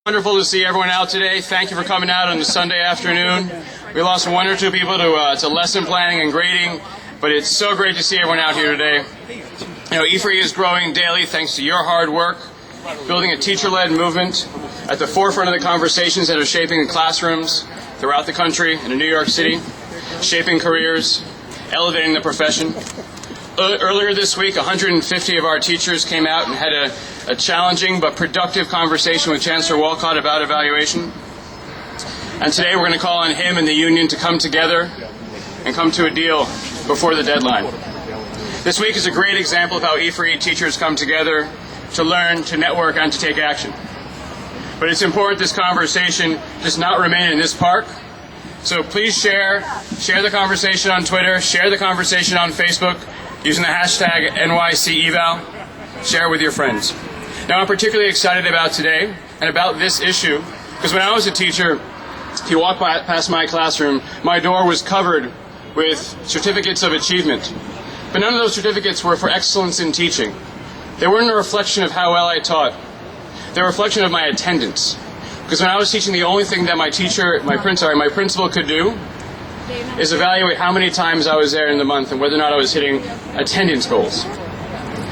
Wonderful to see everyone out today. Thank you for coming out on a Sunday afternoon. We lost one or two people to lesson planning and grading, but it's so great to see everyone out here today. You know, E3 is growing daily thanks to your hard work, building a teacher-led movement at the forefront of the conversations that are shaping the classrooms throughout the country and in New York City, shaping careers, elevating the profession. Earlier this week, 150 of our teachers came out and had a challenging but productive conversation with Chancellor Walcott about evaluation. And today we're going to call on him and the union to come together and come to a deal before the deadline. This week is a great example of how E4E teachers come together to learn, to network, and to take action. But it's important this conversation does not remain in this park. So please share the conversation on Twitter, share the conversation on Facebook, using the hashtag NYCEval. Share with your friends. Now, I'm particularly excited about today and about this issue because when I was a teacher, if you walk past my classroom, my door was covered with certificates of achievement. But none of those certificates were for excellence in teaching. They weren't a reflection of how well I taught. They were a reflection of my attendance. Because when I was teaching, the only thing that my principal could do is evaluate how many times I was there in the month and whether or not I was hitting attendance goals.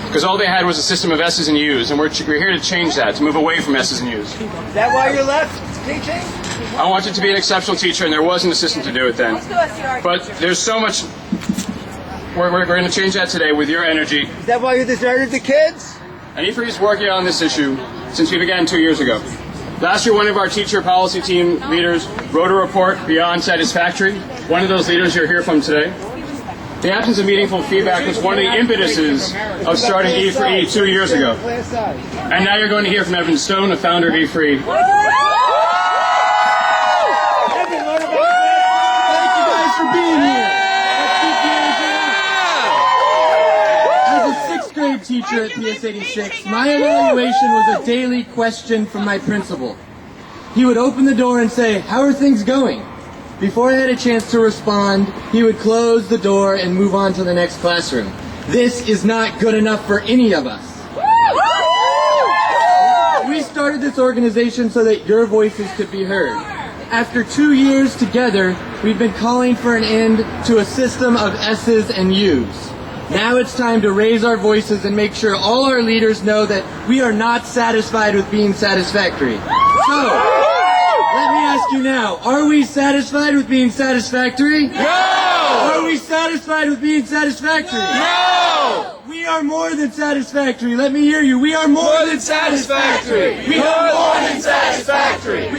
Because all they had was a system of S's and U's, and we're here to change that, to move away from S's and U's. Is that why you left teaching? I wanted to be an exceptional teacher, and there was an assistant to do it then. But there's so much. We're going to change that today with your energy. Is that why you deserted the kids? And E3 is working on this issue since we began 2 years ago. Last year, one of our teacher policy team leaders wrote a report, Beyond Satisfactory. One of those leaders you'll hear from today. The absence of meaningful feedback was one of the impetuses of starting E4E 2 years ago. And now you're going to hear from Evan Stone, the founder of E4E. Thank you guys for being here. As a 6th grade teacher at PS 86, my evaluation was a daily question from my principal. He would open the door and say, "How are things going?" Before I had a chance to respond, he would close the door and move on to the next classroom. This is not good enough for any of us. We started this organization so that your voices could be heard. After 2 years together, we've been calling for an end to a system of S's and U's. Now it's time to raise our voices and make sure all our leaders know that we are not satisfied with being satisfactory. So, let me ask you now, are we satisfied with being satisfactory? No! Are we satisfied with being satisfactory? No! We are more than satisfactory. Let me hear you. We are more than satisfactory. We are more than satisfactory.